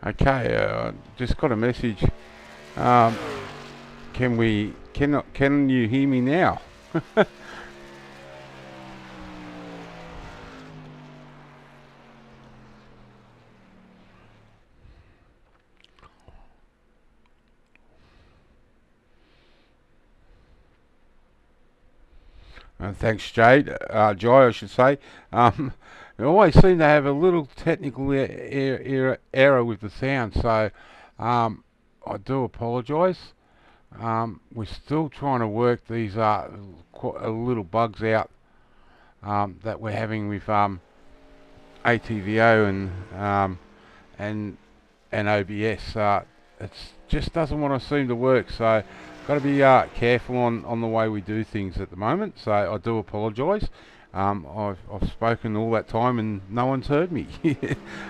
Okay, just got a message. Um, can you hear me now? Thanks, Jade. Joy, I should say. Um, I always seem to have a little technical error with the sound, so I do apologise. We're still trying to work these little bugs out that we're having with ATVO and and OBS. It just doesn't want to seem to work, so got to be careful on the way we do things at the moment. So I do apologise. I've spoken all that time and no one's heard me.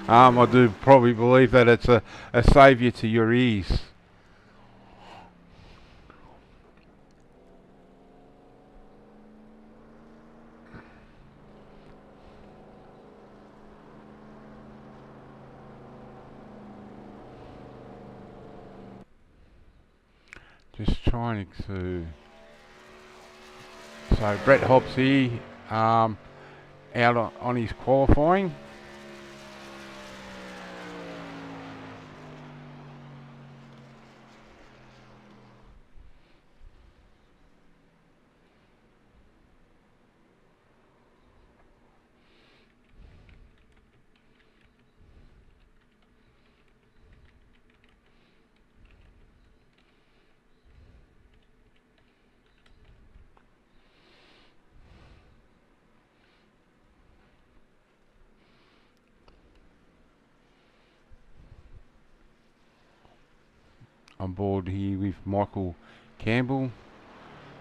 I do probably believe that it's a saviour to your ears. Just trying to. So Brett Hobbs here, out on his qualifying. On board here with Michael Campbell.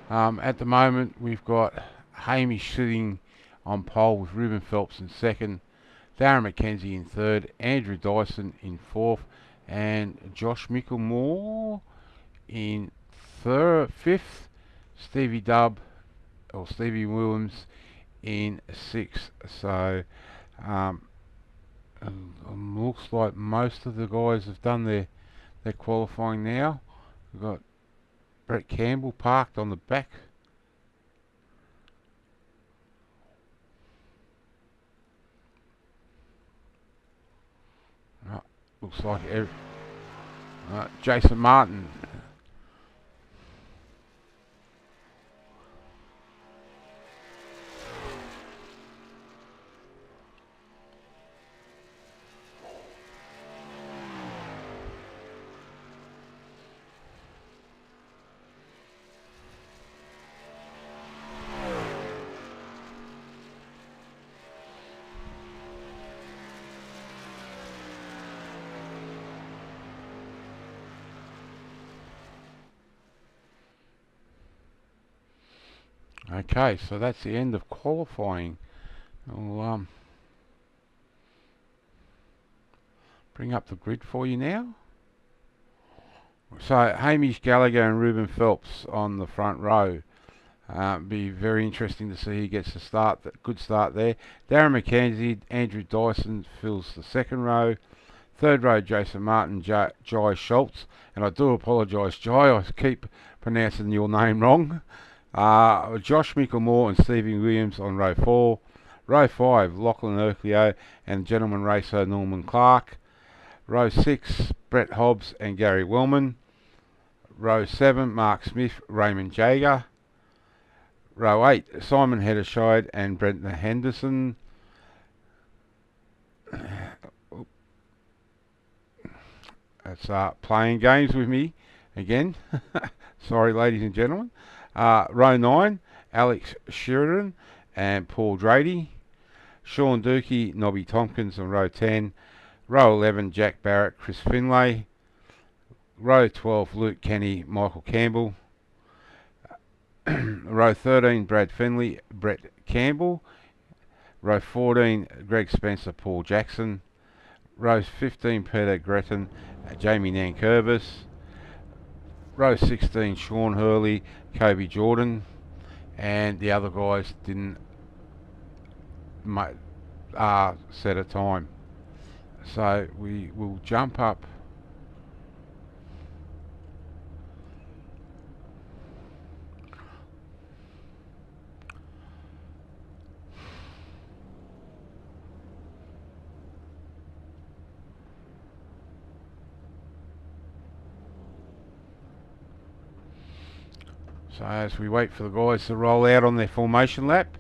At the moment, we've got Hamish sitting on pole with Ruben Phelps in second, Darren McKenzie in third, Andrew Dyson in fourth, and Josh Micklemore in fifth, Stevie Williams in sixth. So um, looks like most of the guys have done their qualifying now. We've got Brett Campbell parked on the back. Looks like Jason Martin. Okay, so that's the end of qualifying. I'll bring up the grid for you now. So Hamish Gallagher and Ruben Phelps on the front row. Be very interesting to see who gets the start. Good start there. Darren McKenzie, Andrew Dyson fills the second row. Third row, Jason Martin, Jai Schultz. And I do apologise, Jai, I keep pronouncing your name wrong. Josh Micklemore and Stephen Williams on row 4. Row 5, Lachlan Urquio and gentleman racer Norman Clark. Row 6, Brett Hobbs and Gary Wellman. Row 7, Mark Smith, Raymond Jager. Row 8, Simon Hedderscheid and Brenton Henderson. That's playing games with me again. Sorry, ladies and gentlemen. Row 9, Alex Sheridan and Paul Drady. Sean Dookie, Nobby Tompkins on row 10. Row 11, Jack Barrett, Chris Finlay. Row 12, Luke Kenny, Michael Campbell. Row 13, Brad Finley, Brett Campbell. Row 14, Greg Spencer, Paul Jackson. Row 15, Peter Gretton, Jamie Nankervis. Row 16, Sean Hurley, Kobe Jordan. And the other guys didn't set a time. So we will jump up. So as we wait for the guys to roll out on their formation lap.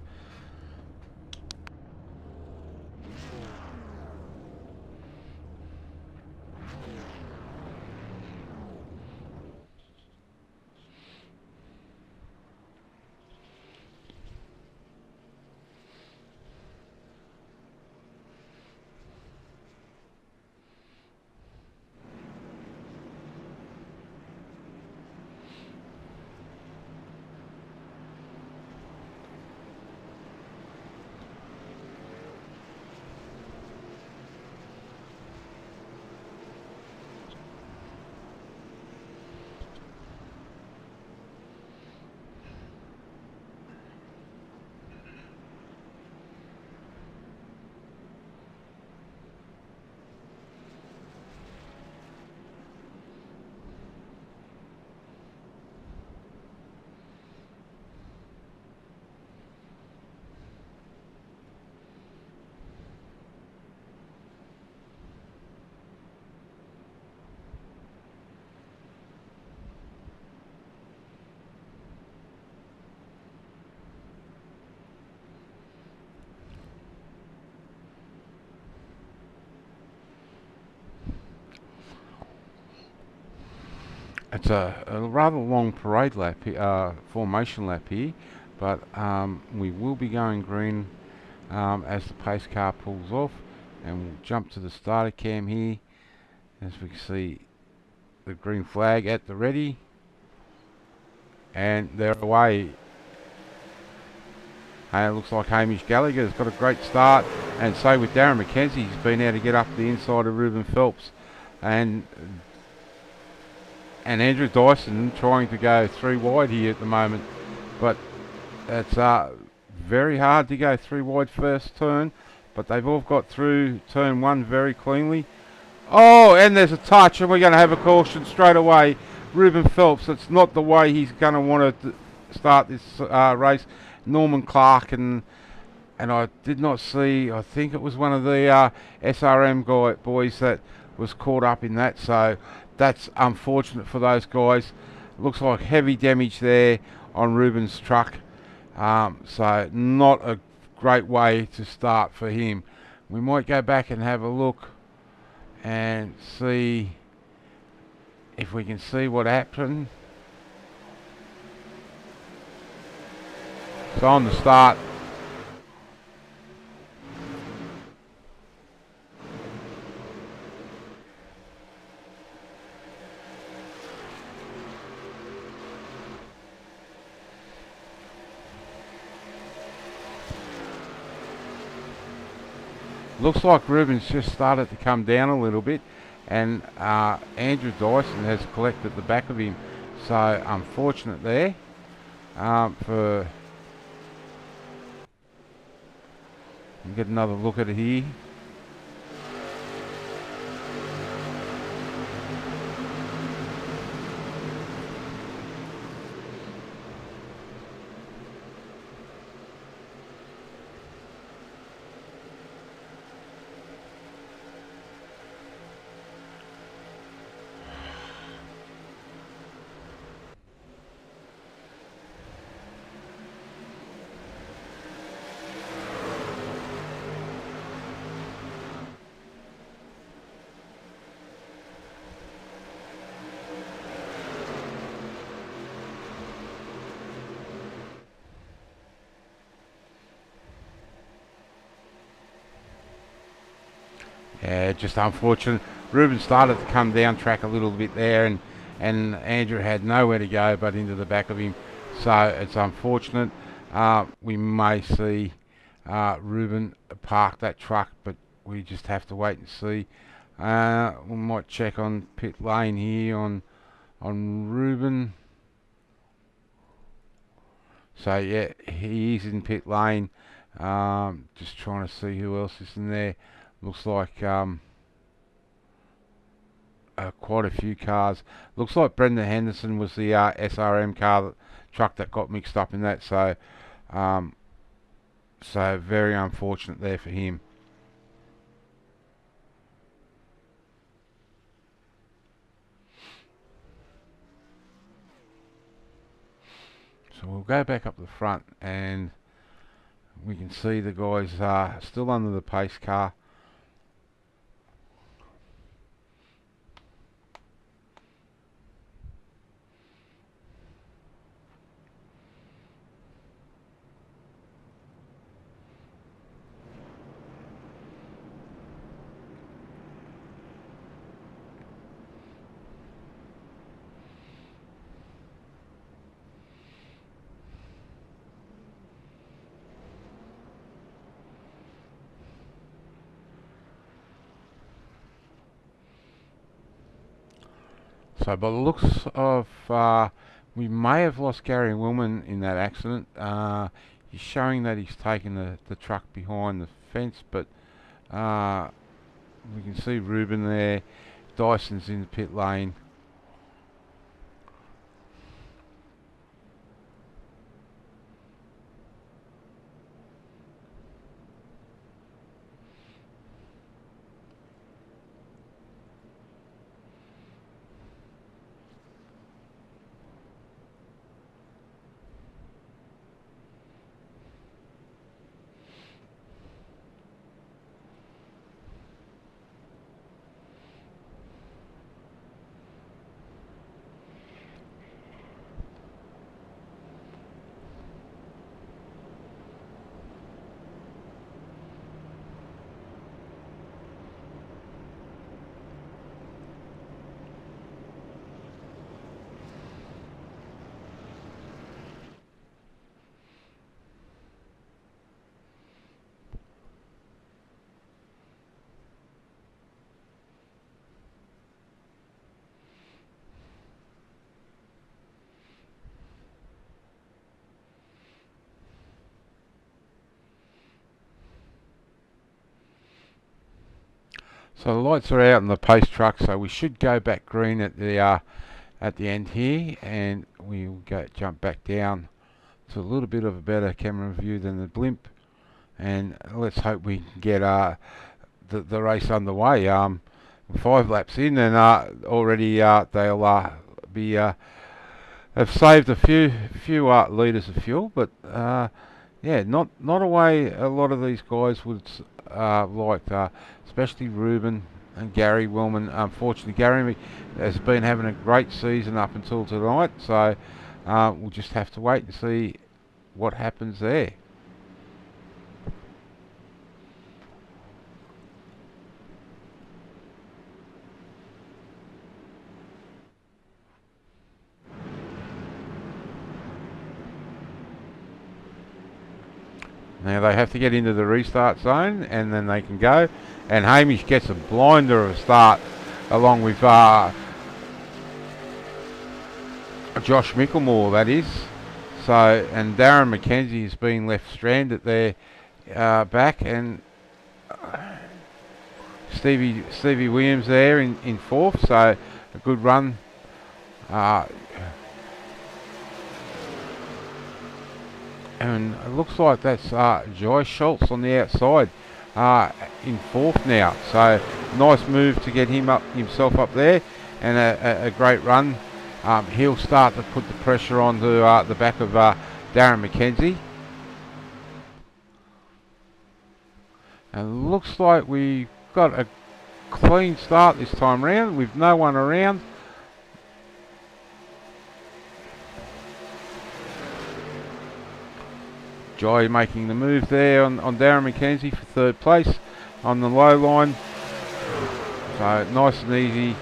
It's a rather long parade lap, formation lap here, but we will be going green as the pace car pulls off, and we'll jump to the starter cam here as we can see the green flag at the ready, and they're away. It looks like Hamish Gallagher's got a great start, and so with Darren McKenzie, he's been able to get up the inside of Ruben Phelps, and Andrew Dyson trying to go 3 wide here at the moment, but it's very hard to go 3 wide first turn, but they've all got through turn 1 very cleanly. Oh, and there's a touch, and we're going to have a caution straight away. Ruben Phelps, it's not the way he's going to want to start this race. Norman Clark, and I did not see, I think it was one of the SRM boys that was caught up in that, so that's unfortunate for those guys. Looks like heavy damage there on Ruben's truck, so not a great way to start for him. We might go back and have a look and see if we can see what happened. So on the start, looks like Ruben's just started to come down a little bit, and Andrew Dyson has collected the back of him. So unfortunate there for... We'll get another look at it here. Yeah, just unfortunate. Ruben started to come down track a little bit there, and Andrew had nowhere to go but into the back of him. So it's unfortunate. We may see Ruben park that truck, but we just have to wait and see. We might check on pit lane here on Ruben. So yeah, he is in pit lane. Just trying to see who else is in there. Looks like quite a few cars. Looks like Brendan Henderson was the SRM truck that got mixed up in that. So very unfortunate there for him. So we'll go back up the front and we can see the guys still under the pace car. So by the looks of, we may have lost Gary Willman in that accident. He's showing that he's taken the truck behind the fence, but we can see Ruben there. Dyson's in the pit lane. So the lights are out in the pace truck, so we should go back green at the end here, and we'll jump back down to a little bit of a better camera view than the blimp, and let's hope we can get the race underway. 5 laps in, and already they'll be have saved a few litres of fuel, but yeah, not a way a lot of these guys would like, especially Ruben and Gary Willman. Unfortunately, Gary has been having a great season up until tonight, so we'll just have to wait and see what happens there. Now they have to get into the restart zone, and then they can go. And Hamish gets a blinder of a start, along with Josh Micklemore, that is. So, and Darren McKenzie is being left stranded there back, and Stevie Williams there in fourth. So a good run. And it looks like that's Joy Schultz on the outside in fourth now. So nice move to get himself up there, and a great run. He'll start to put the pressure onto the back of Darren McKenzie. And it looks like we've got a clean start this time round with no one around. Joy making the move there on Darren McKenzie for third place on the low line. So nice and easy.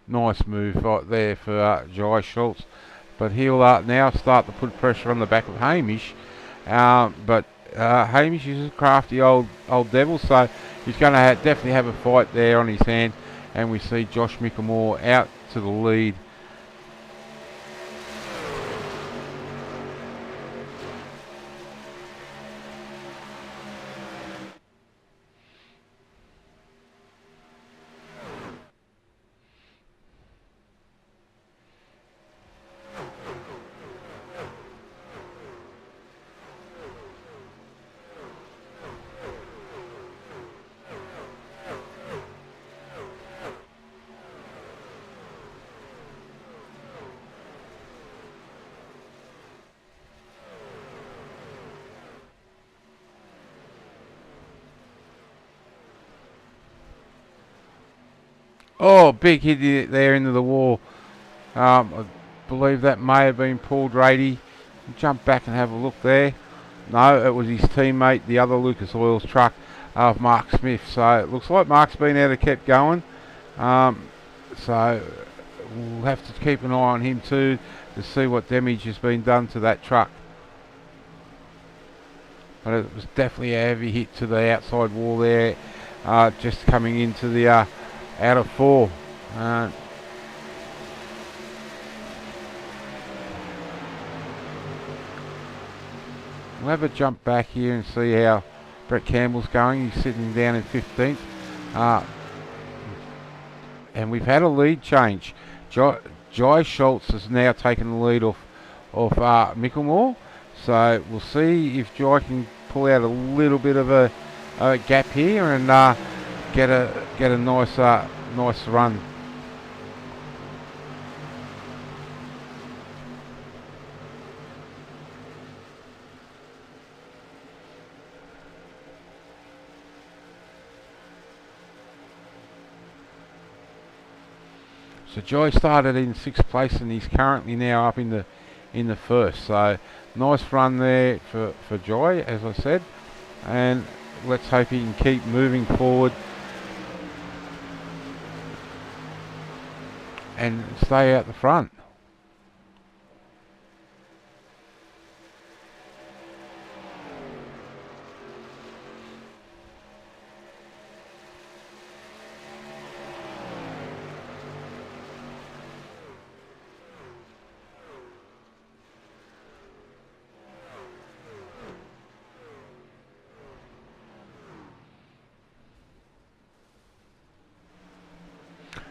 Nice move right there for Joy Schultz. But he'll now start to put pressure on the back of Hamish. But Hamish is a crafty old devil, so he's going to definitely have a fight there on his hand. And we see Josh Micklemore out to the lead. Oh, big hit there into the wall. I believe that may have been Paul Drady. Jump back and have a look there. No, it was his teammate, the other Lucas Oil's truck of Mark Smith. So it looks like Mark's been out and kept going. So we'll have to keep an eye on him too to see what damage has been done to that truck. But it was definitely a heavy hit to the outside wall there, just coming into the out of 4. We'll have a jump back here and see how Brett Campbell's going. He's sitting down in 15th. And we've had a lead change. Jai Schultz has now taken the lead off Mickelmore. So we'll see if Jai can pull out a little bit of a gap here and get a nice run. So Jai started in 6th place and he's currently now up in the 1st. So nice run there for Jai, as I said, and let's hope he can keep moving forward and stay out the front.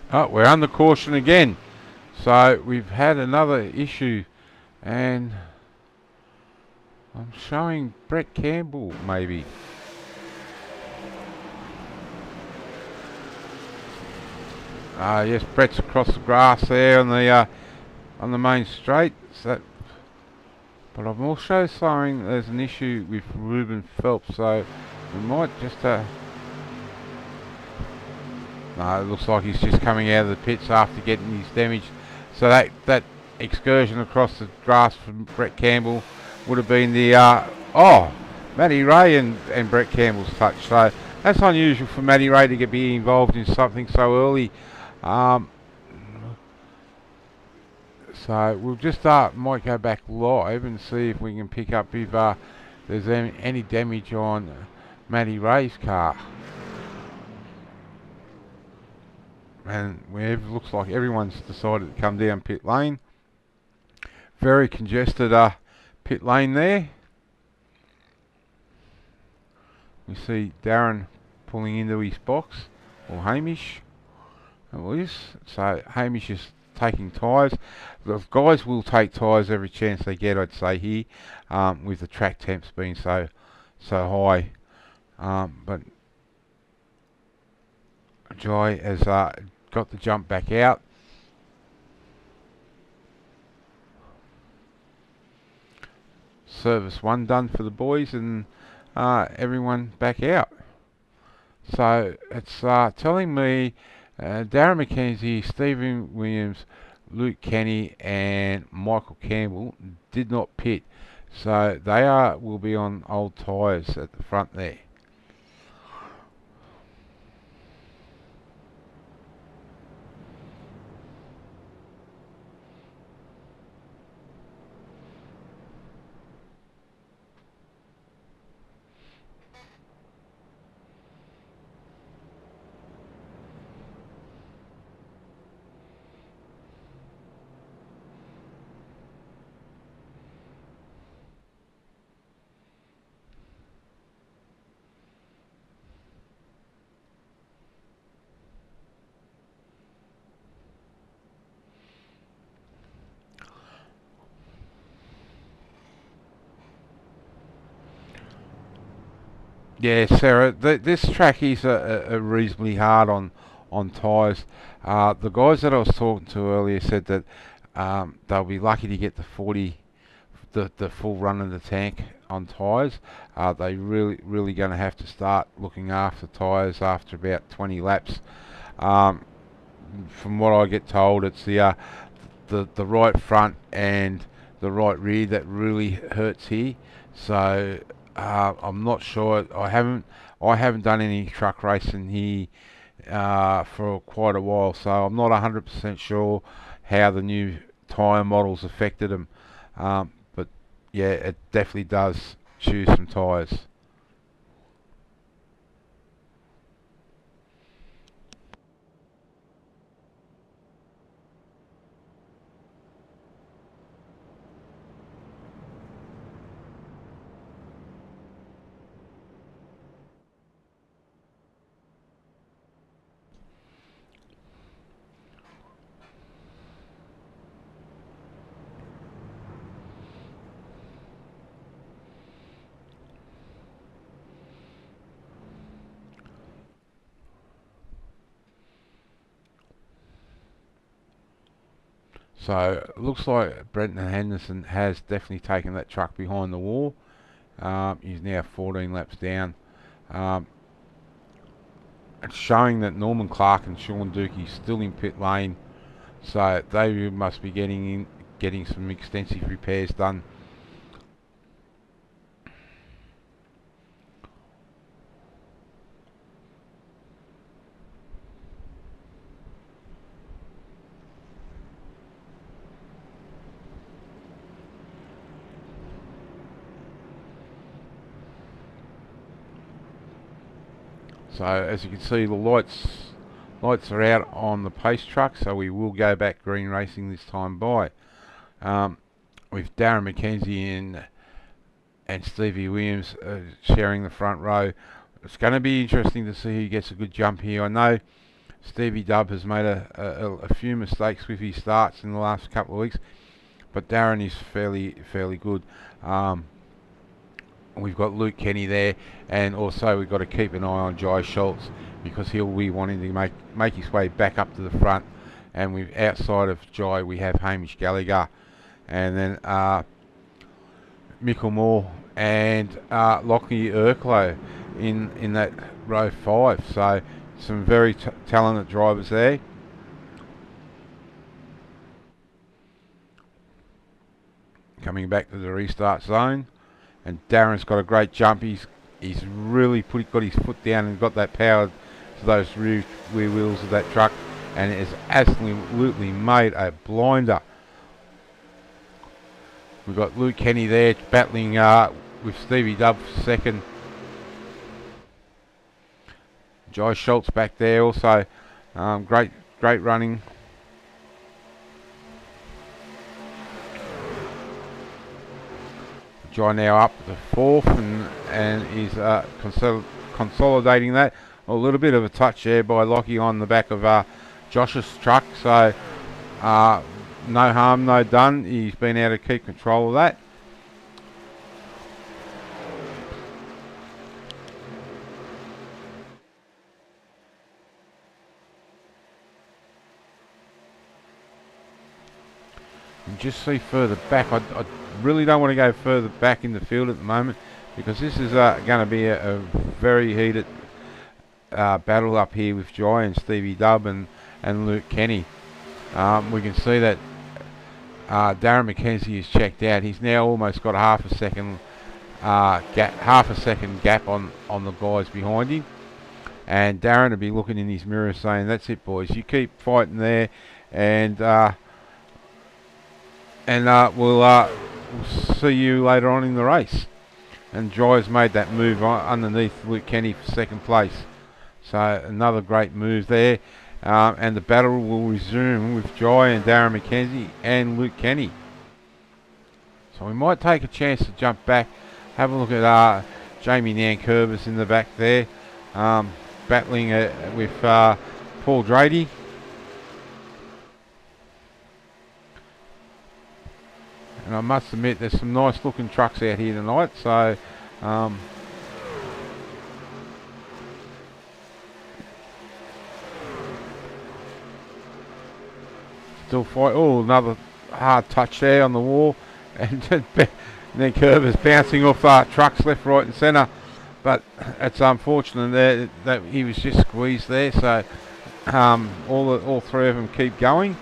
Oh, we're under caution again. So we've had another issue, and I'm showing Brett Campbell maybe. Yes, Brett's across the grass there on the main straight. So, but I'm also showing there's an issue with Ruben Phelps, so we might just no, it looks like he's just coming out of the pits after getting his damage. So that excursion across the grass from Brett Campbell would have been the Matty Ray and Brett Campbell's touch. So that's unusual for Matty Ray to be involved in something so early. So we'll just might go back live and see if we can pick up if there's any damage on Matty Ray's car. And it looks like everyone's decided to come down pit lane. Very congested pit lane there. We see Darren pulling into his box, or Hamish. So Hamish is taking tyres. The guys will take tyres every chance they get, I'd say here, with the track temps being so high. But Jai has got the jump back out. Service 1 done for the boys, and everyone back out. So it's telling me Darren McKenzie, Stephen Williams, Luke Kenny and Michael Campbell did not pit. So they will be on old tyres at the front there. Yeah, Sarah, this track is a reasonably hard on tyres. The guys that I was talking to earlier said that they'll be lucky to get the full run of the tank on tyres. They really going to have to start looking after tyres after about 20 laps. from what I get told, it's the right front and the right rear that really hurts here. So I'm not sure. I haven't done any truck racing here for quite a while, so I'm not 100% sure how the new tyre models affected them. But yeah, it definitely does choose some tyres. So it looks like Brenton Henderson has definitely taken that truck behind the wall. He's now 14 laps down. Um, it's showing that Norman Clark and Sean Dookie still in pit lane, so they must be getting some extensive repairs done. So as you can see, the lights are out on the pace truck, so we will go back green racing this time by. With Darren McKenzie and Stevie Williams sharing the front row. It's going to be interesting to see who gets a good jump here. I know Stevie Dubb has made a few mistakes with his starts in the last couple of weeks, but Darren is fairly good. We've got Luke Kenny there, and also we've got to keep an eye on Jai Schultz, because he'll be wanting to make his way back up to the front. And we've outside of Jai, we have Hamish Gallagher, and then Michael Moore and Lockie Urklow in that row 5. So some very talented drivers there. Coming back to the restart zone. And Darren's got a great jump. He's really got his foot down and got that power to those rear wheels of that truck, and it has absolutely made a blinder. We've got Luke Kenny there battling with Stevie Dubb for second. Jai Schultz back there also. Great running. Jai now up to 4th and he's consolidating that. A little bit of a touch there by Lockie on the back of Josh's truck, so no harm, no done. He's been able to keep control of that. And just see further back, I really don't want to go further back in the field at the moment, because this is going to be a very heated battle up here with Jai and Stevie Dubb and Luke Kenny. We can see that Darren McKenzie is checked out. He's now almost got half a second gap on the guys behind him, and Darren will be looking in his mirror saying, "That's it, boys. You keep fighting there, and we'll see you later on in the race." And Jai's made that move underneath Luke Kenny for second place. So another great move there. And the battle will resume with Jai and Darren McKenzie and Luke Kenny. So we might take a chance to jump back, have a look at Jamie Nankervis in the back there, battling with Paul Drady. And I must admit, there's some nice looking trucks out here tonight, so still fight. Oh, another hard touch there on the wall, and then Curver's bouncing off trucks left, right and centre, but it's unfortunate there that he was just squeezed there, so All three of them keep going.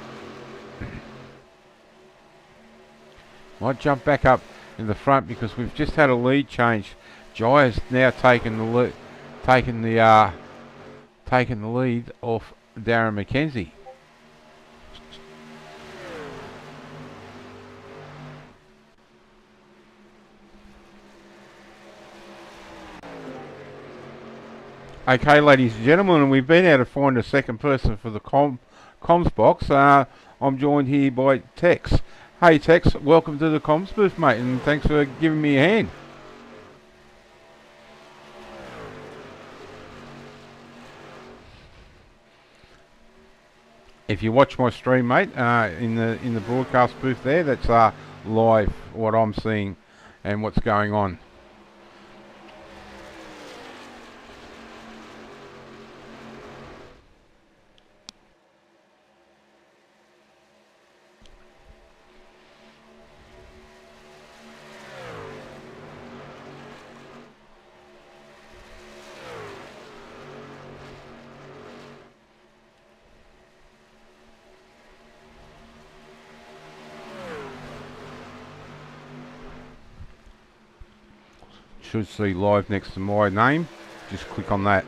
Might jump back up in the front because we've just had a lead change. Jai has now taken the lead off Darren McKenzie. Okay, ladies and gentlemen, and we've been able to find a second person for the comms box. I'm joined here by Tex. Hey Tex, welcome to the comms booth, mate, and thanks for giving me a hand. If you watch my stream, mate, in the broadcast booth there, that's live what I'm seeing and what's going on. Should see live next to my name. Just click on that.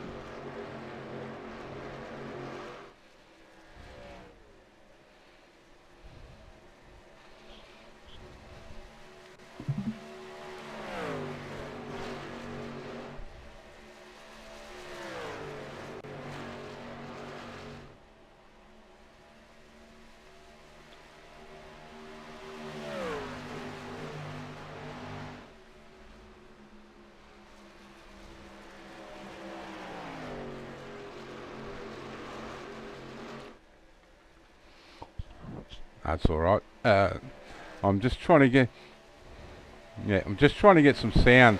That's all right. I'm just trying to get. Yeah, I'm just trying to get some sound.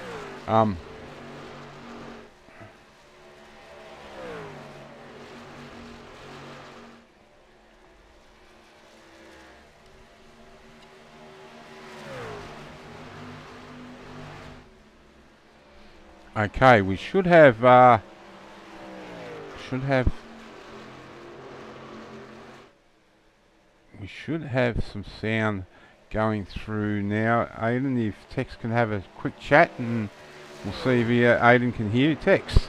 Okay, we should have some sound going through now. Aiden, if Tex can have a quick chat, and we'll see if Aiden can hear Tex.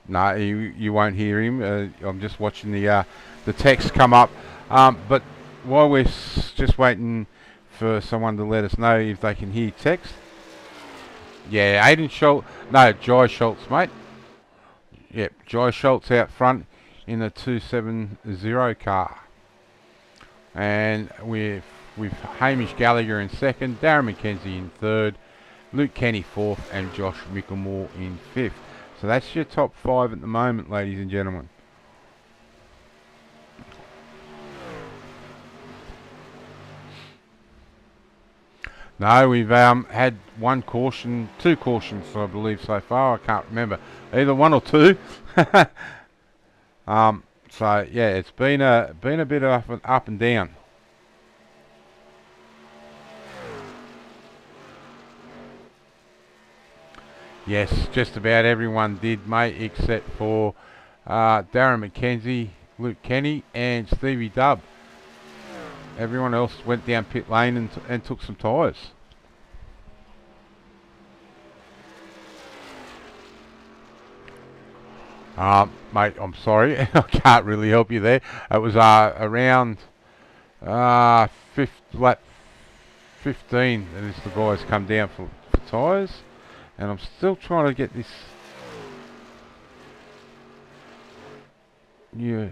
No, you won't hear him. I'm just watching the text come up. But while we're just waiting for someone to let us know if they can hear Tex. Yeah, Aiden Schultz. No, Jai Schultz, mate. Yep, Jai Schultz out front in the 270 car. And with Hamish Gallagher in second, Darren McKenzie in third, Luke Kenny fourth, and Josh Mickelmore in fifth. So that's your top five at the moment, ladies and gentlemen. No, we've had two cautions, I believe, so far. I can't remember, either one or two. So yeah, it's been a bit of up and down. Yes, just about everyone did, mate, except for Darren McKenzie, Luke Kenny, and Stevie Dubb. Everyone else went down pit lane and took some tyres. Mate, I'm sorry, I can't really help you there. It was around lap 15 that the guys come down for tyres, and I'm still trying to get this. Yeah.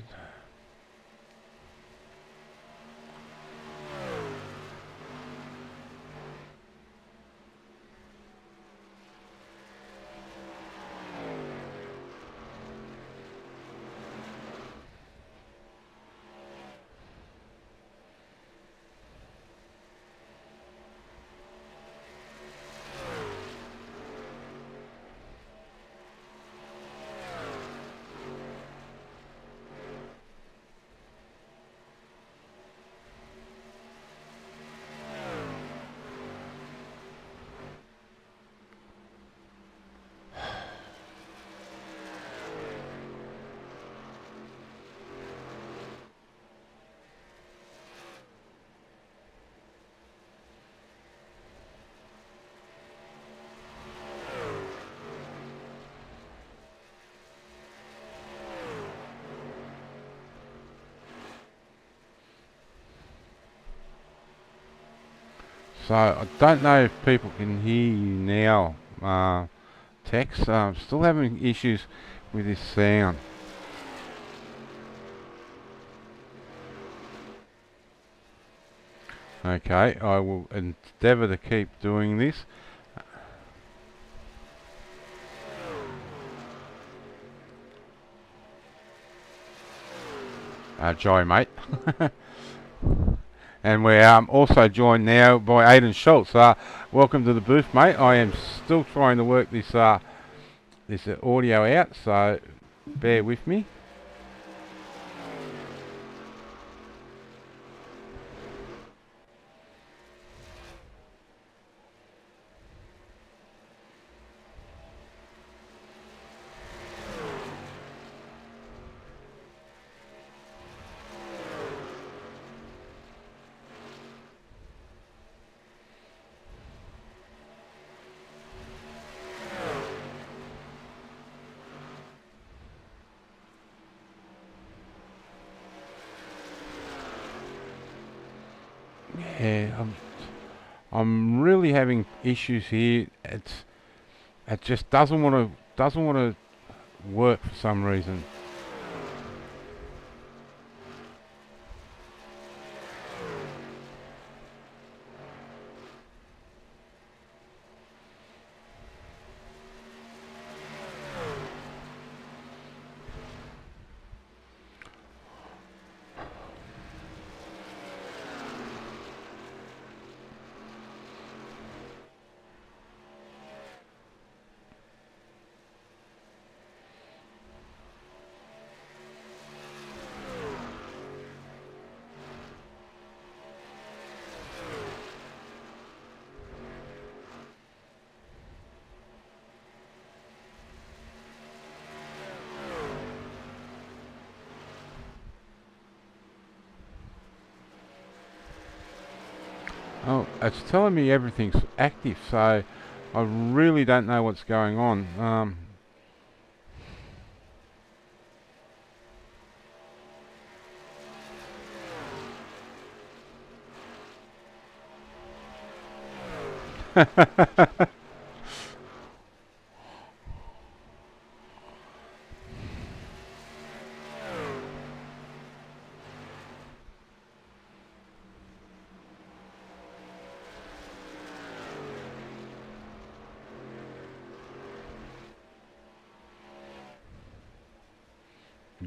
So I don't know if people can hear you now, Tex. Still having issues with this sound. Okay, I will endeavour to keep doing this. Joy, mate. And we're also joined now by Aidan Schultz. Welcome to the booth, mate. I am still trying to work this this audio out, so bear with me. Yeah, I'm really having issues here. It just doesn't want to work for some reason. Oh, it's telling me everything's active, so I really don't know what's going on.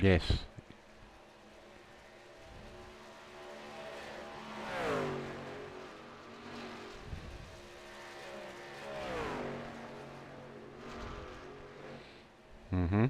Yes. Mm-hmm.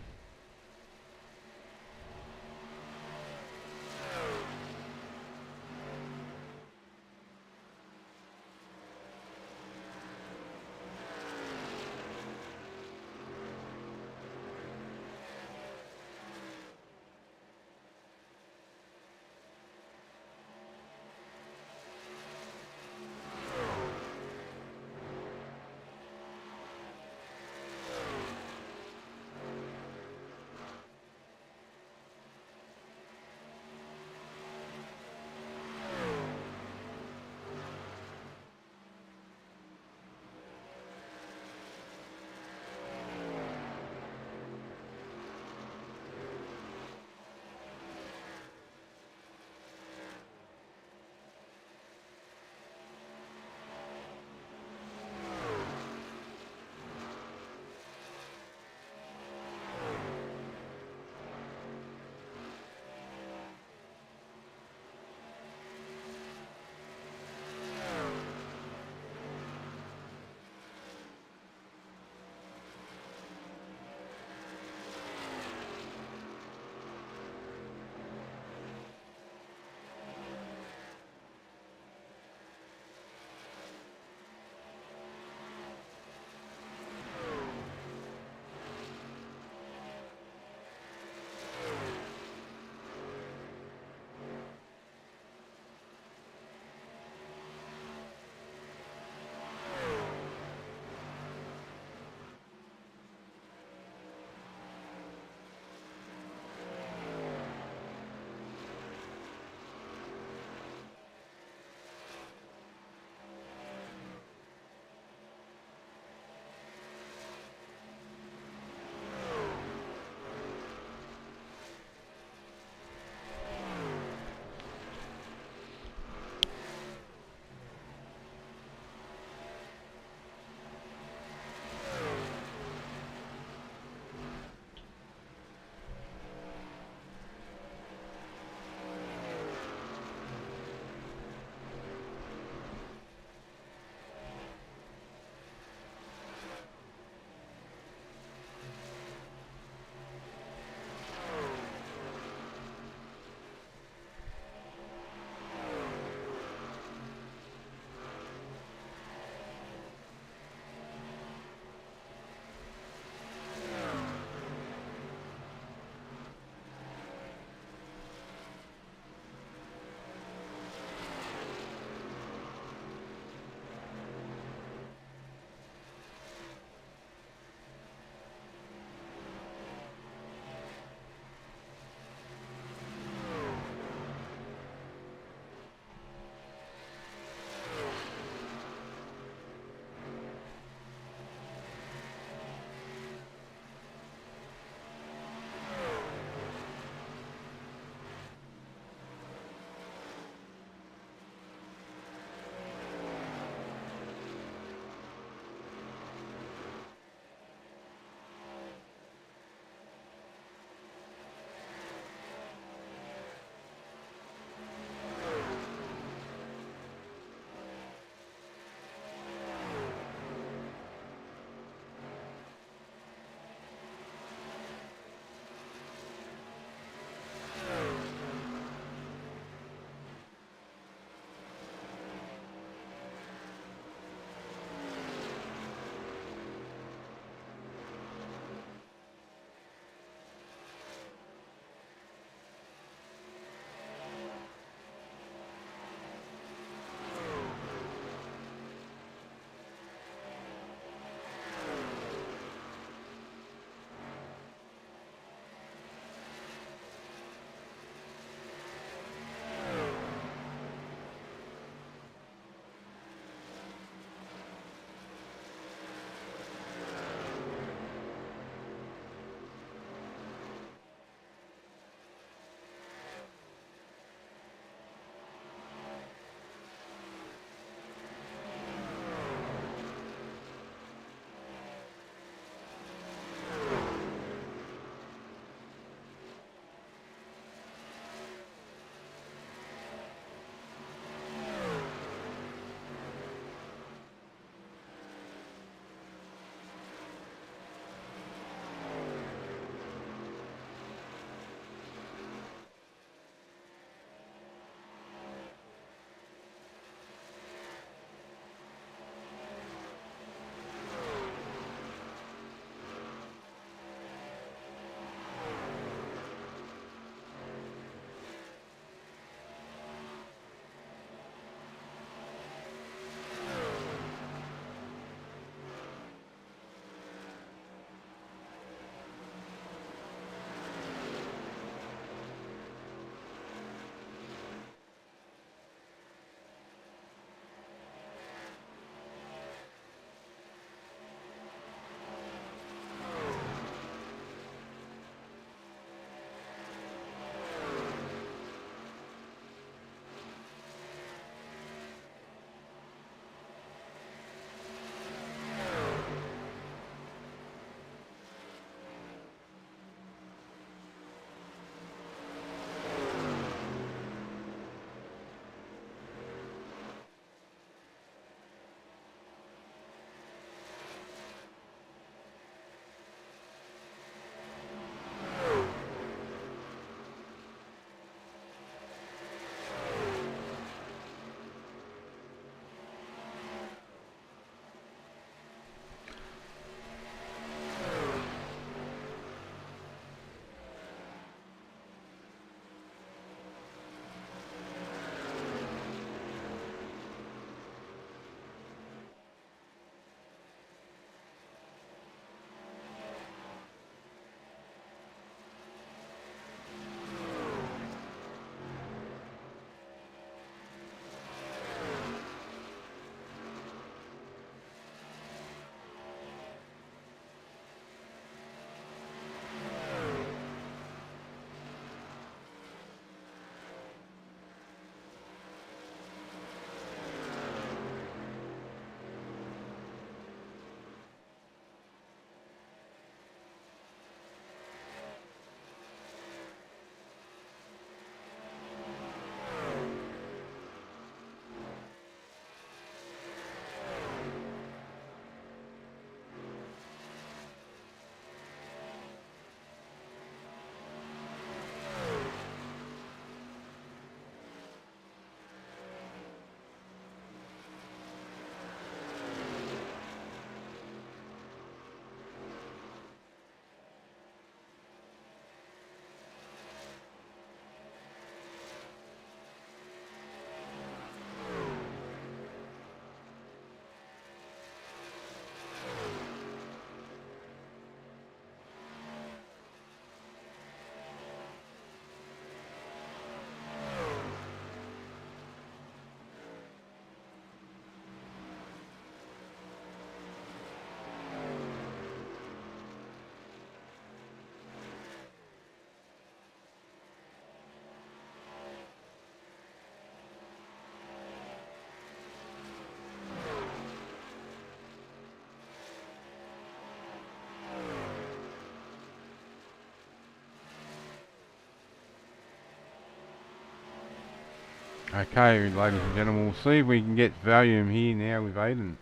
Okay, ladies and gentlemen, we'll see if we can get volume here now with Aiden.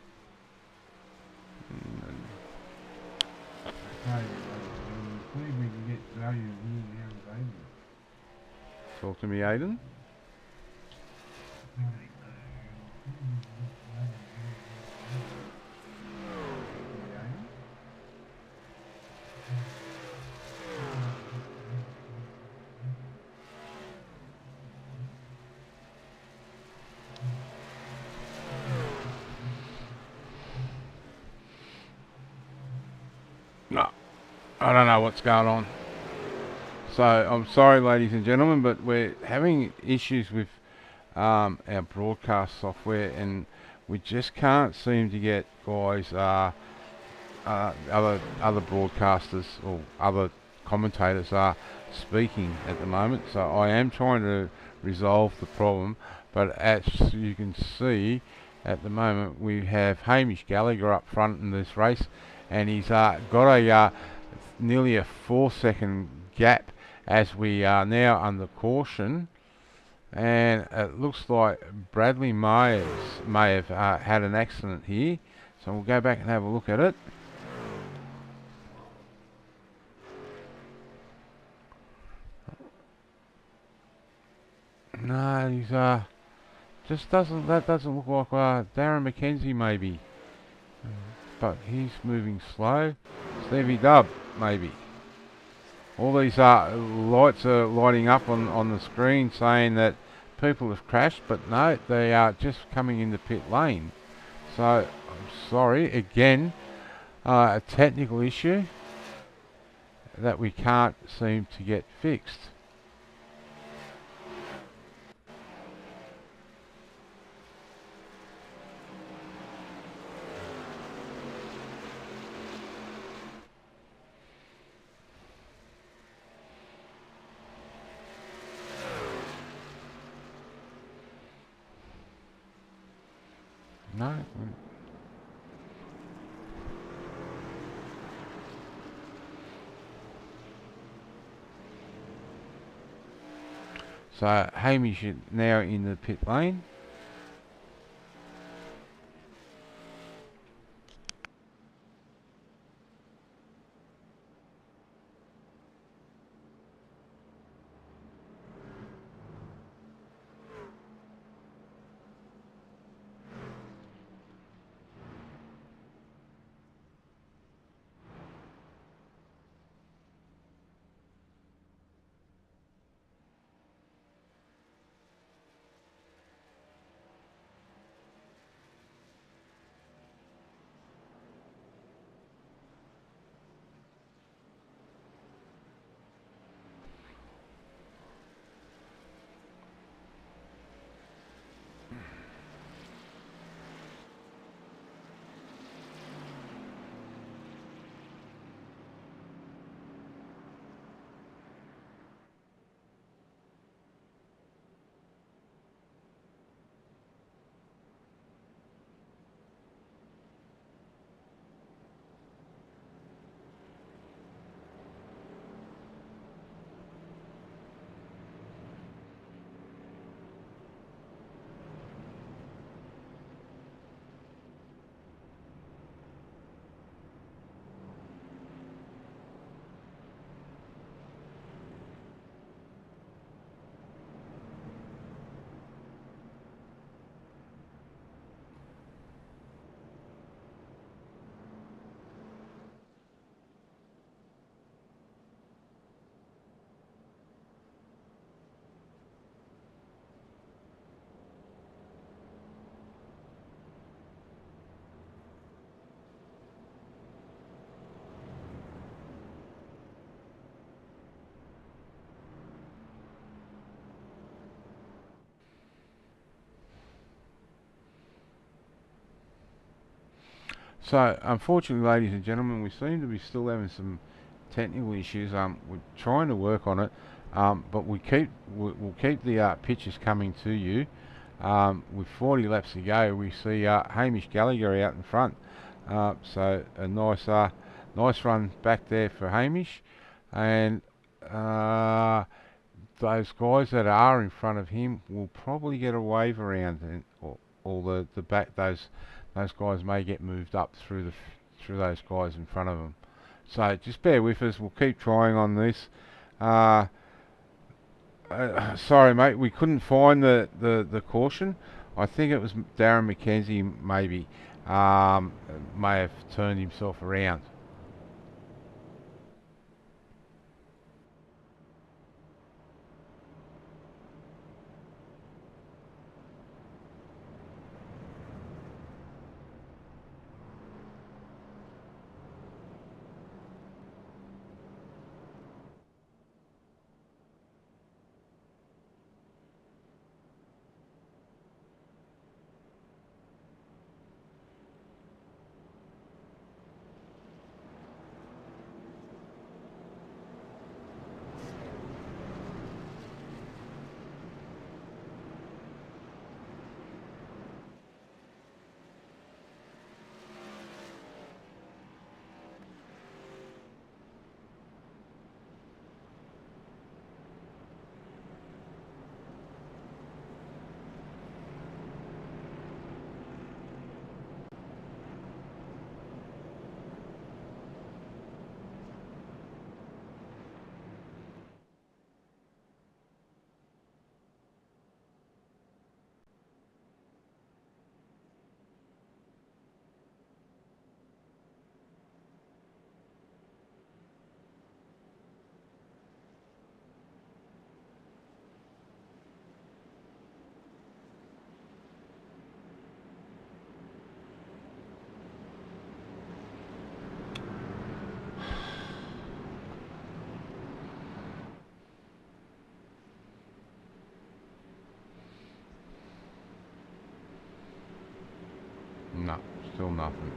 Okay, ladies and gentlemen, we'll see if we can get volume here now with Aiden. Talk to me, Aiden. No, I don't know what's going on. So I'm sorry, ladies and gentlemen, but we're having issues with our broadcast software, and we just can't seem to get guys, other broadcasters or other commentators are speaking at the moment. So I am trying to resolve the problem, but as you can see, at the moment we have Hamish Gallagher up front in this race, and he's got a nearly a 4 second gap as we are now under caution, and it looks like Bradley Myers may have had an accident here, so we'll go back and have a look at it. No, he's just doesn't look like Darren McKenzie maybe, but he's moving slow. Stevie Dubb maybe. All these lights are lighting up on the screen saying that people have crashed, but no, they are just coming in the pit lane. So I'm sorry, again, a technical issue that we can't seem to get fixed. No. So Hamish is now in the pit lane. So, unfortunately, ladies and gentlemen, we seem to be still having some technical issues. We're trying to work on it, but we'll keep the pictures coming to you. With 40 laps to go, we see Hamish Gallagher out in front. So a nice run back there for Hamish, and those guys that are in front of him will probably get a wave around, and or the back those guys may get moved up through those guys in front of them. So just bear with us. We'll keep trying on this. Uh, Sorry, mate, we couldn't find the caution. I think it was Darren McKenzie maybe may have turned himself around. No, still nothing.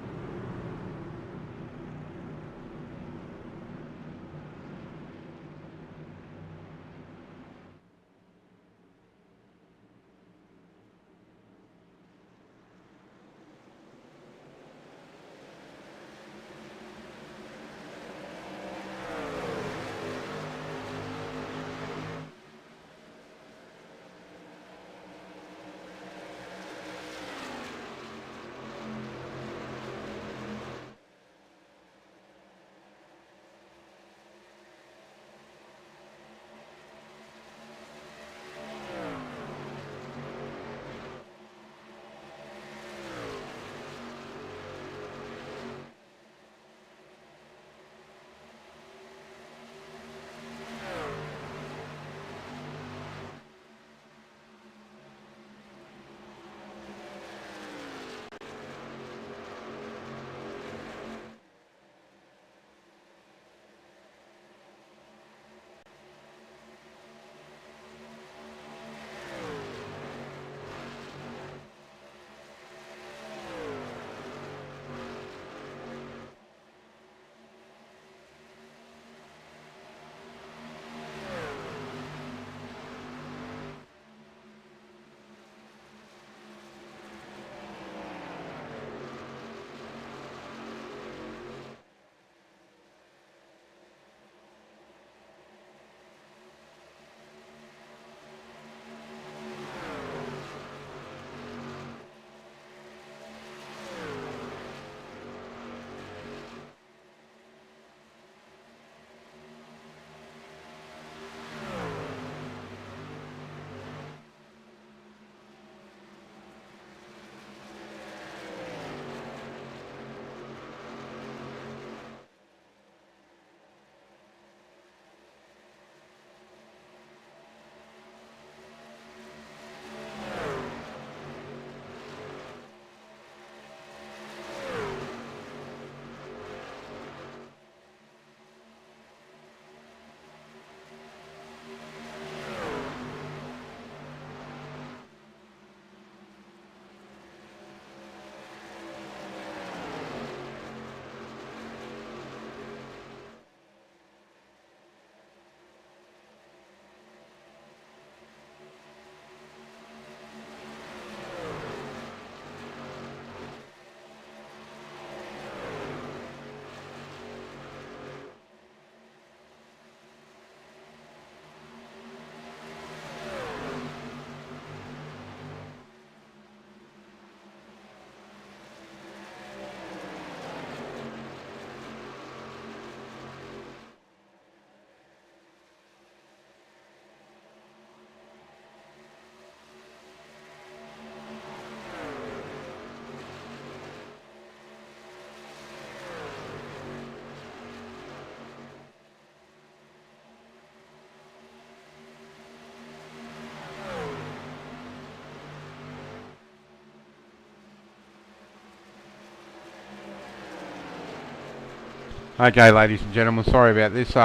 Okay, ladies and gentlemen, sorry about this.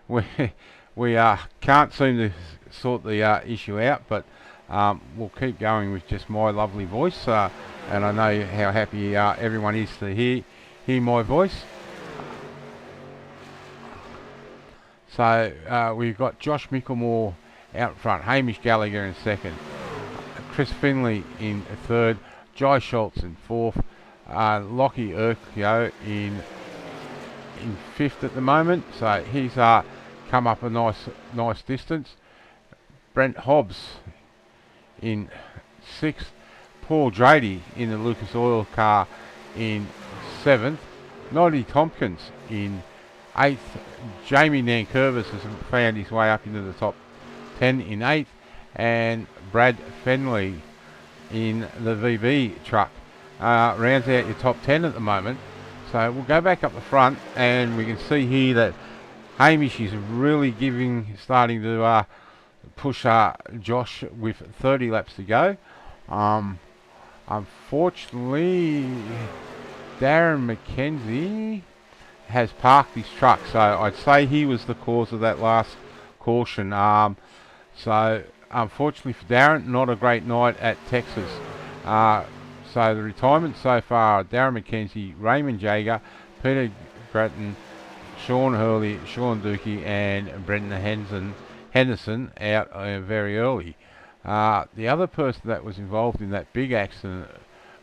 We we can't seem to sort the issue out, but we'll keep going with just my lovely voice, and I know how happy everyone is to hear my voice. So we've got Josh Mickelmore out front, Hamish Gallagher in second, Chris Finley in third, Jai Schultz in fourth, Lockie Urquio in fifth at the moment. So he's come up a nice distance. Brent Hobbs in sixth, Paul Drady in the Lucas Oil car in seventh, Noddy Tompkins in eighth, Jamie Nankervis has found his way up into the top 10 in eighth, and Brad Fenley in the VB truck rounds out your top 10 at the moment. So we'll go back up the front, and we can see here that Hamish is really starting to push Josh with 30 laps to go. Unfortunately, Darren McKenzie has parked his truck, so I'd say he was the cause of that last caution. So unfortunately for Darren, not a great night at Texas. So the retirement so far: Darren McKenzie, Raymond Jager, Peter Grattan, Sean Hurley, Sean Dookie, and Brendan Henderson out very early. The other person that was involved in that big accident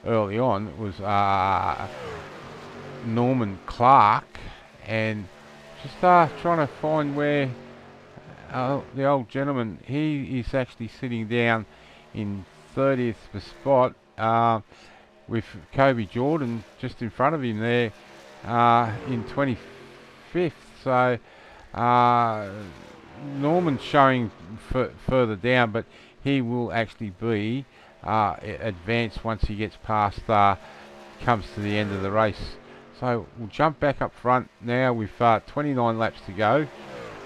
early on was Norman Clark, and just trying to find where the old gentleman, he is actually sitting down in 30th spot with Kobe Jordan just in front of him there in 25th. So Norman's showing further down, but he will actually be advanced once he gets past comes to the end of the race. So we'll jump back up front now with 29 laps to go.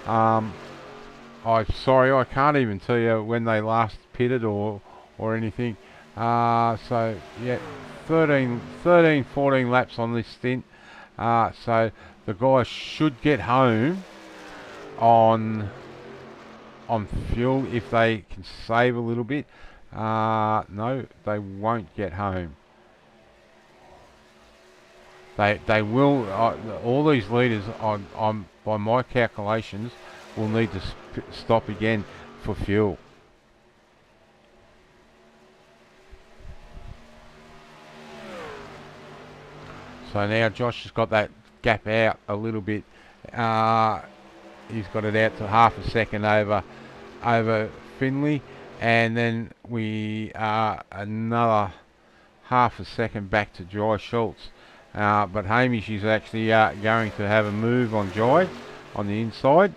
I'm sorry, I can't even tell you when they last pitted or anything. So yeah, 13, 14 laps on this stint. So the guys should get home on fuel if they can save a little bit. No, they won't get home. They will. All these leaders, by my calculations, will need to stop again for fuel. So now Josh has got that gap out a little bit. He's got it out to half a second over Finley, and then we another half a second back to Jai Schultz. But Hamish is actually going to have a move on Jai on the inside.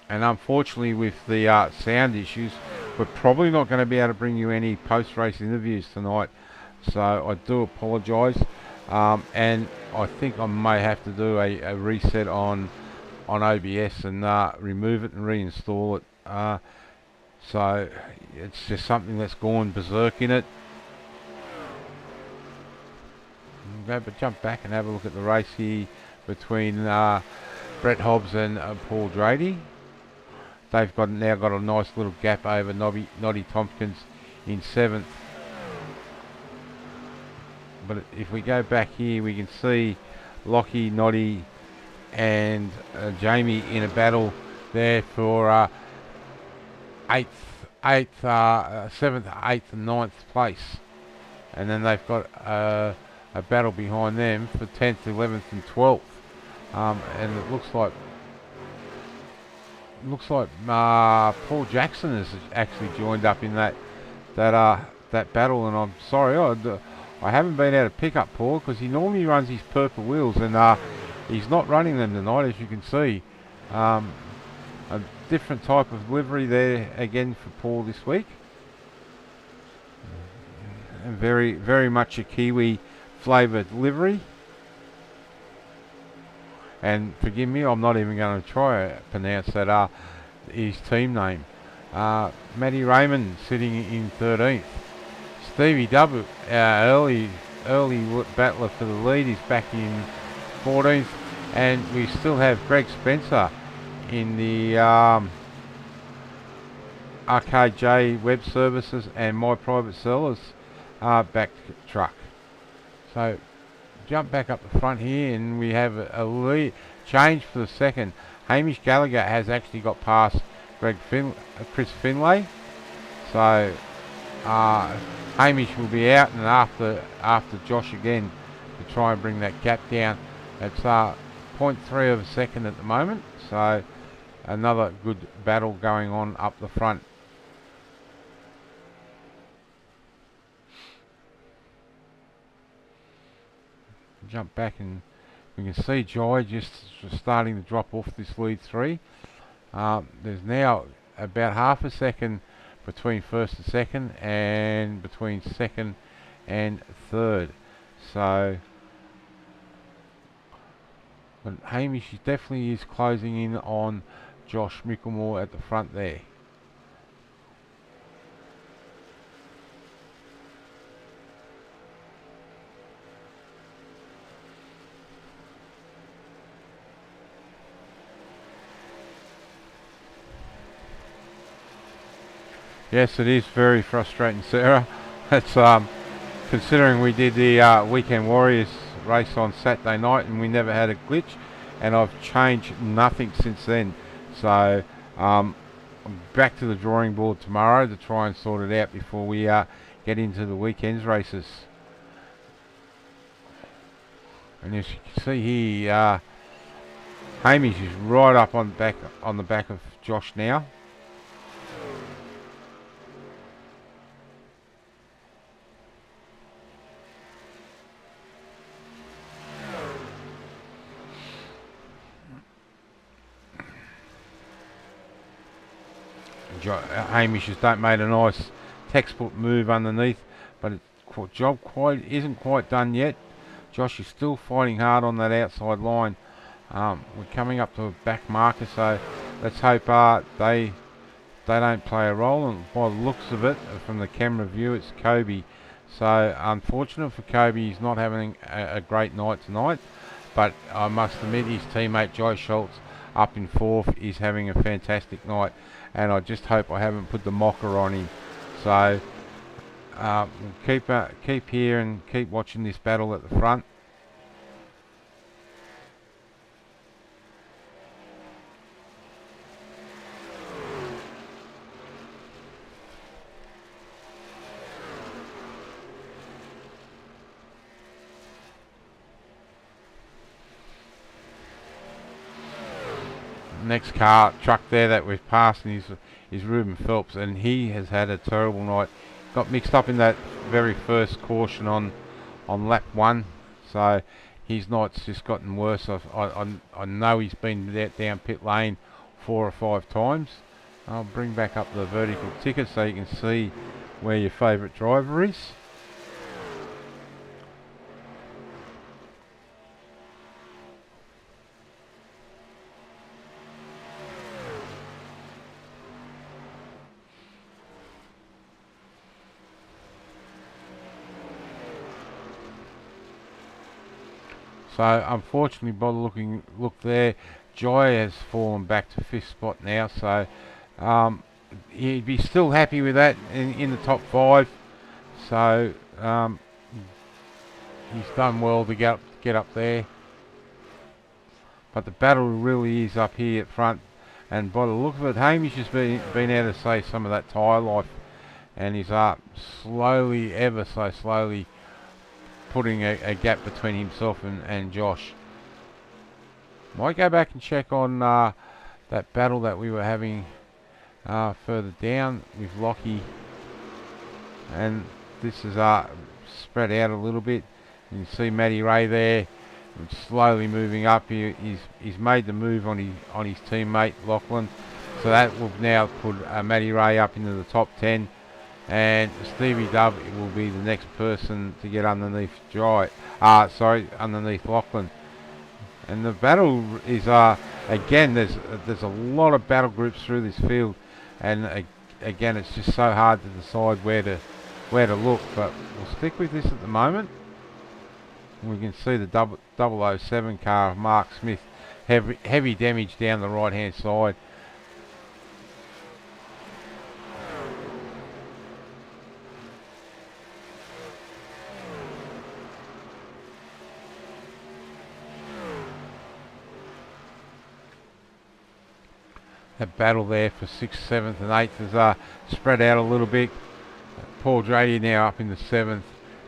And unfortunately, with the sound issues, we're probably not going to be able to bring you any post-race interviews tonight. So I do apologise, and I think I may have to do a reset on OBS and remove it and reinstall it. So it's just something that's gone berserk in it. We'll go, but jump back and have a look at the race here between Brett Hobbs and Paul Drady. They've now got a nice little gap over Noddy Tompkins in 7th. But if we go back here, we can see Lockie, Noddy, and Jamie in a battle there for 7th, 8th, and 9th place. And then they've got a battle behind them for 10th, 11th, and 12th. And it looks like Paul Jackson has actually joined up in that battle, and I'm sorry, I haven't been able to pick up Paul because he normally runs his purple wheels, and he's not running them tonight, as you can see. A different type of livery there again for Paul this week, and very, very much a Kiwi flavoured livery. And forgive me, I'm not even going to try to pronounce his team name. Matty Raymond sitting in 13th. Stevie W, early battler for the lead, is back in 14th, and we still have Greg Spencer in the RKJ Web Services and My Private Sellers back truck. So jump back up the front here, and we have a lead change for the second. Hamish Gallagher has actually got past Chris Finlay, so Hamish will be out and after Josh again to try and bring that gap down. It's 0.3 of a second at the moment, so another good battle going on up the front. Jump back and we can see Jai just starting to drop off this lead 3. There's now about half a second between first and second, and between second and third. So, but Hamish definitely is closing in on Josh Micklemore at the front there. Yes, it is very frustrating, Sarah. It's considering we did the Weekend Warriors race on Saturday night and we never had a glitch, and I've changed nothing since then. So I'm back to the drawing board tomorrow to try and sort it out before we get into the weekend's races. And as you can see here, Hamish is right up on the back of Josh now. Hamish has made a nice textbook move underneath, but the job isn't quite done yet. Josh is still fighting hard on that outside line. We're coming up to a back marker, so let's hope they don't play a role. And by the looks of it, from the camera view, it's Kobe. So unfortunate for Kobe, he's not having a great night tonight. But I must admit, his teammate Jai Schultz up in 4th is having a fantastic night, and I just hope I haven't put the mocker on him. So we'll keep here and keep watching this battle at the front. Next truck there that we've passed is Ruben Phelps, and he has had a terrible night. Got mixed up in that very first caution on lap 1, so his night's just gotten worse. I know he's been down pit lane 4 or 5 times. I'll bring back up the vertical ticker so you can see where your favourite driver is. So unfortunately, by the look there, Jai has fallen back to 5th spot now. So he'd be still happy with that in the top 5. So he's done well to get up there. But the battle really is up here at front. And by the look of it, Hamish has been able to save some of that tyre life, and he's slowly, ever so slowly, putting a gap between himself and Josh. Might go back and check on that battle that we were having further down with Lockie, and this is spread out a little bit. You can see Matty Ray there, slowly moving up. He's made the move on his teammate Lachlan, so that will now put Matty Ray up into the top 10. And Stevie Dove will be the next person to get underneath underneath Lachlan. And the battle is again, there's a lot of battle groups through this field, and again, it's just so hard to decide where where to look, but we'll stick with this at the moment. We can see the 007 car of Mark Smith, heavy damage down the right hand side. That battle there for 6th, 7th and 8th has spread out a little bit. Paul Drady now up in the 7th.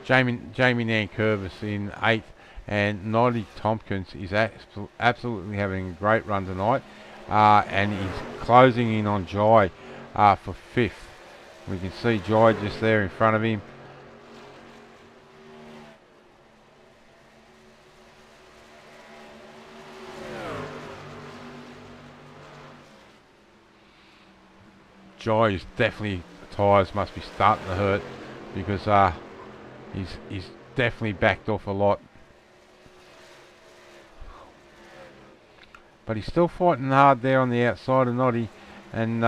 Jamie Nankervis in 8th. And Noddy Tompkins is absolutely having a great run tonight. And he's closing in on Jai for 5th. We can see Jai just there in front of him. Jai is definitely, the tyres must be starting to hurt because he's definitely backed off a lot. But he's still fighting hard there on the outside of Noddy, and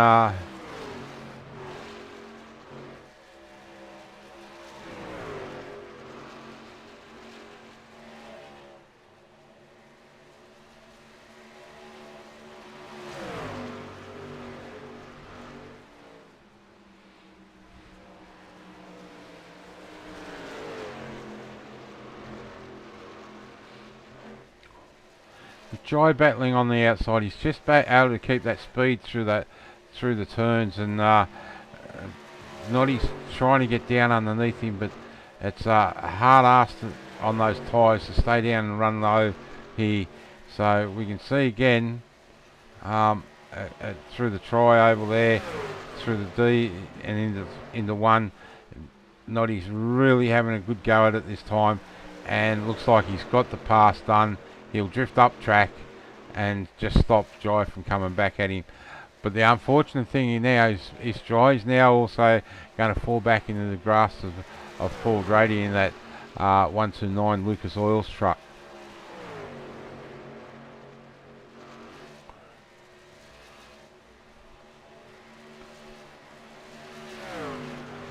Jai battling on the outside. He's just able to keep that speed through the turns, and Noddy's trying to get down underneath him, but it's a hard ask on those tyres to stay down and run low here. So we can see again through the try over there, through the D and into 1. Noddy's really having a good go at it this time, and looks like he's got the pass done. He'll drift up track and just stop Jai from coming back at him. But the unfortunate thing here now is Jai is now also going to fall back into the grasp of Paul Grady in that 129 Lucas Oils truck.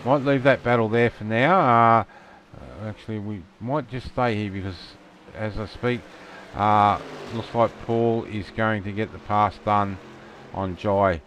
Might leave that battle there for now. Actually, we might just stay here because as I speak, looks like Paul is going to get the pass done on Jai.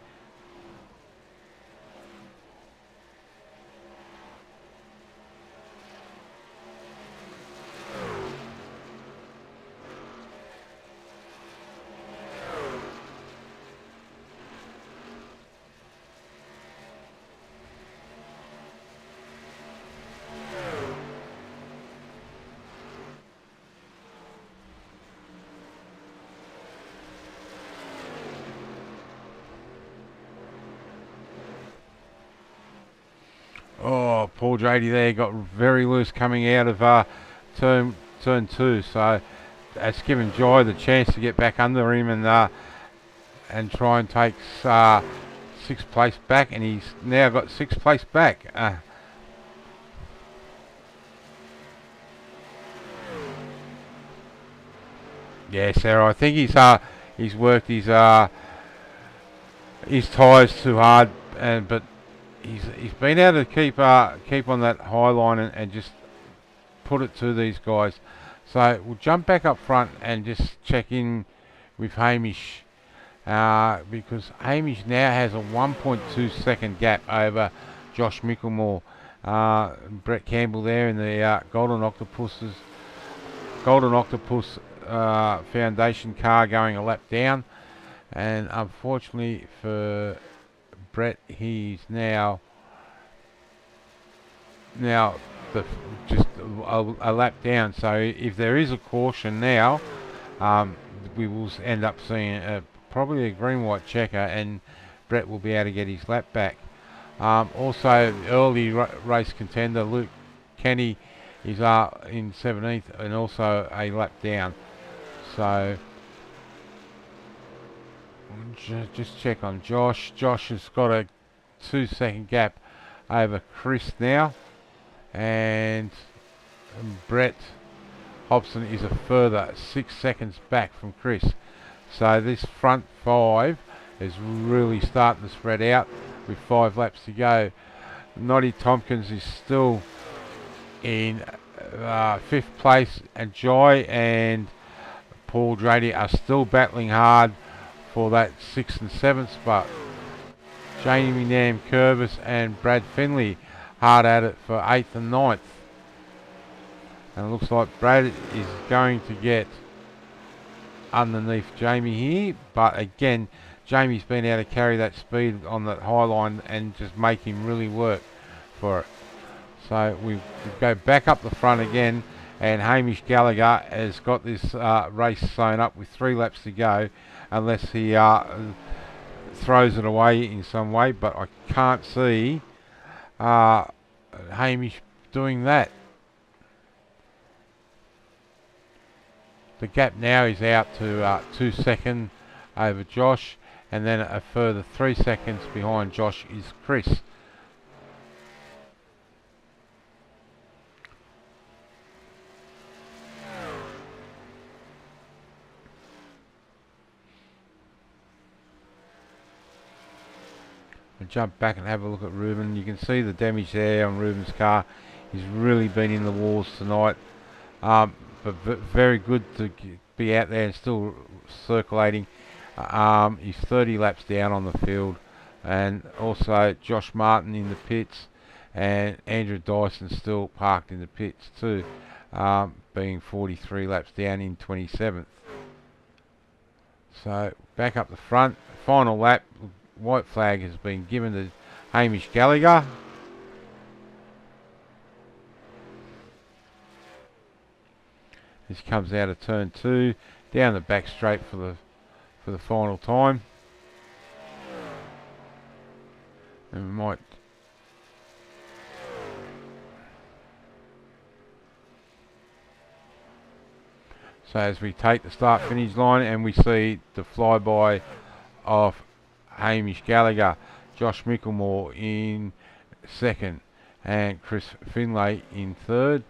Oh, Paul Drady there got very loose coming out of turn 2, so that's given Jai the chance to get back under him and try and take 6th place back, and he's now got 6th place back. Yeah, Sarah, I think he's worked his tyres too hard, but he's been able to keep on that high line and just put it to these guys. So we'll jump back up front and just check in with Hamish because Hamish now has a 1.2 second gap over Josh Micklemore. Brett Campbell there in the Golden Octopus Foundation car going a lap down, and unfortunately for Brett, he's now just a lap down. So if there is a caution now, we will end up seeing probably a green-white checker, and Brett will be able to get his lap back. Also, early race contender Luke Kenny is in 17th and also a lap down. So just check on Josh. Josh has got a 2-second gap over Chris now, and Brett Hobson is a further 6 seconds back from Chris. So this front 5 is really starting to spread out with 5 laps to go. Noddy Tompkins is still in 5th place, and Joy and Paul Drady are still battling hard for that 6th and 7th spot. Jamie Nam Curvis and Brad Finley hard at it for 8th and 9th. And it looks like Brad is going to get underneath Jamie here, but again, Jamie's been able to carry that speed on that high line and just make him really work for it. So we go back up the front again, and Hamish Gallagher has got this race sewn up with 3 laps to go, unless he throws it away in some way, but I can't see Hamish doing that. The gap now is out to 2 seconds over Josh, and then a further 3 seconds behind Josh is Chris. I'll jump back and have a look at Ruben. You can see the damage there on Ruben's car. He's really been in the wars tonight. But very good to be out there and still circulating. He's 30 laps down on the field, and also Josh Martin in the pits, and Andrew Dyson still parked in the pits too, being 43 laps down in 27th. So back up the front, final lap, white flag has been given to Hamish Gallagher. This comes out of turn 2, down the back straight for the final time. And we might so as we take the start finish line, and we see the flyby of Hamish Gallagher, Josh Micklemore in 2nd, and Chris Finlay in 3rd,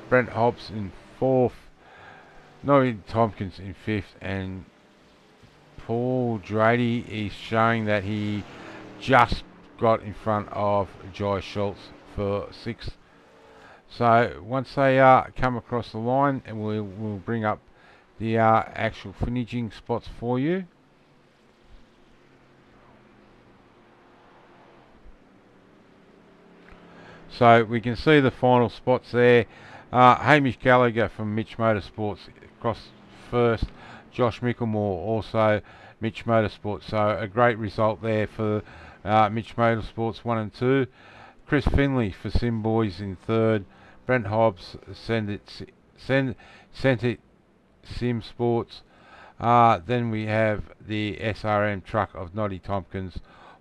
Brent Hobbs in 4th, Noddy Tompkins in 5th, and Paul Drady is showing that he just got in front of Jai Schultz for 6th. So once they come across the line, and we'll bring up the actual finishing spots for you. So we can see the final spots there. Hamish Gallagher from Mitch Motorsports across 1st. Josh Micklemore also Mitch Motorsports. So a great result there for Mitch Motorsports 1 and 2. Chris Finley for Sim Boys in 3rd. Brent Hobbs Send It Sim Sports. Then we have the SRM truck of Noddy Tompkins,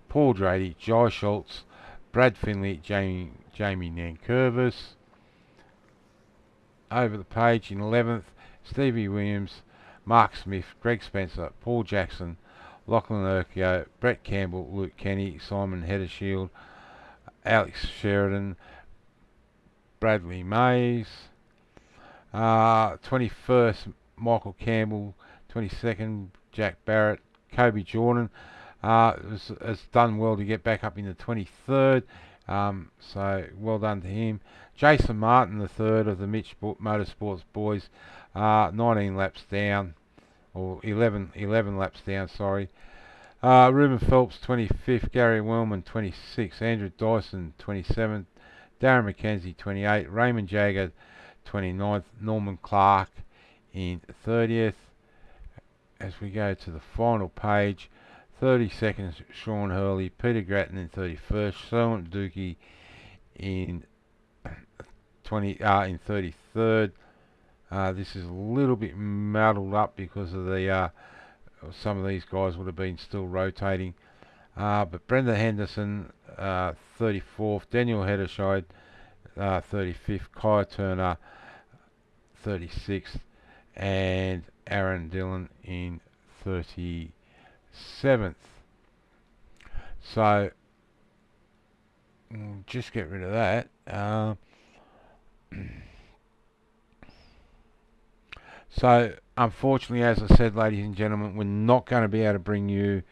Paul Drady, Jai Schultz, Brad Finley, Jamie Nankervis. Over the page in 11th, Stevie Williams, Mark Smith, Greg Spencer, Paul Jackson, Lachlan Urquio, Brett Campbell, Luke Kenny, Simon Heddershield, Alex Sheridan, Bradley Mays. 21st, Michael Campbell. 22nd, Jack Barrett. Kobe Jordan has done well to get back up in the 23rd. So well done to him. Jason Martin, the 3rd of the Mitch Motorsports boys, 19 laps down, or 11 laps down, sorry. Ruben Phelps, 25th, Gary Wellman, 26th, Andrew Dyson, 27th, Darren McKenzie, 28th, Raymond Jagger, 29th, Norman Clark in 30th. As we go to the final page, 32nd, Sean Hurley, Peter Grattan in 31st, Selwyn Dookie in 33rd. This is a little bit muddled up because of the some of these guys would have been still rotating. But Brenda Henderson, 34th, Daniel Hedderscheid, 35th, Kai Turner, 36th, and Aaron Dillon in 37th. So we'll just get rid of that. So unfortunately, as I said, ladies and gentlemen, we're not going to be able to bring you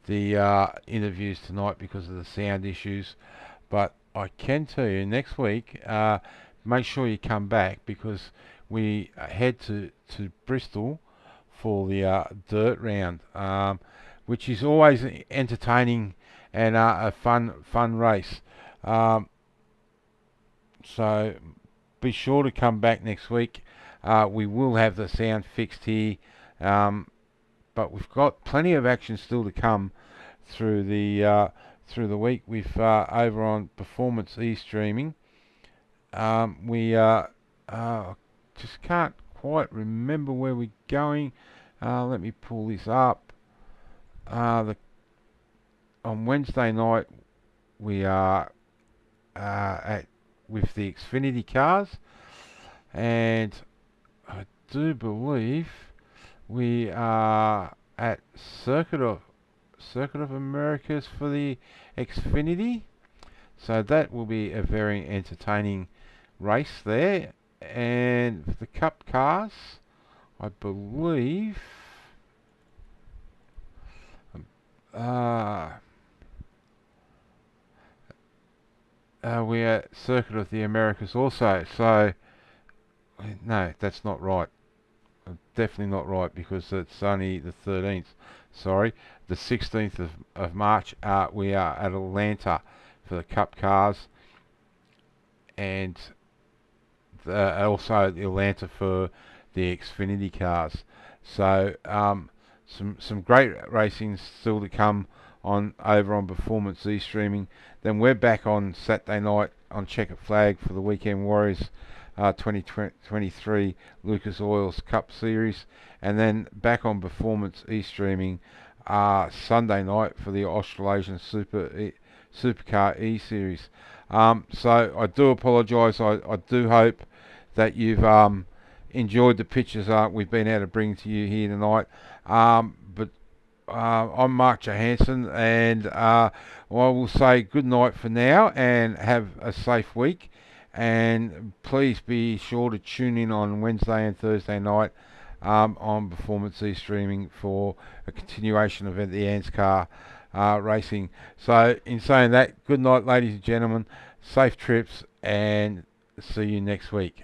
the interviews tonight because of the sound issues. But I can tell you next week, make sure you come back because we head to Bristol for the dirt round, which is always entertaining and a fun race. Um, so be sure to come back next week. We will have the sound fixed here, but we've got plenty of action still to come through the week. We've over on Performance e-streaming. We just can't quite remember where we're going. Let me pull this up. On Wednesday night we are with the Xfinity cars, and I do believe we are at Circuit of Americas for the Xfinity. So that will be a very entertaining race there. And for the Cup cars, I believe we're at Circuit of the Americas also. So no, that's not right. Definitely not right because it's only the 13th. Sorry, the 16th of March. We are at Atlanta for the Cup cars, and also Atlanta for the Xfinity cars. So some great racing still to come on over on Performance e-streaming. Then we're back on Saturday night on Checkered Flag for the Weekend Warriors 2023 Lucas Oil's Cup Series, and then back on Performance e-streaming Sunday night for the Australasian Supercar E-Series. So I do apologise. I do hope that you've enjoyed the pictures we've been able to bring to you here tonight. But I'm Mark Johansson, and I will say good night for now and have a safe week. And please be sure to tune in on Wednesday and Thursday night on Performance e-streaming for a continuation of the ANZCAR racing. So in saying that, good night ladies and gentlemen, safe trips, and see you next week.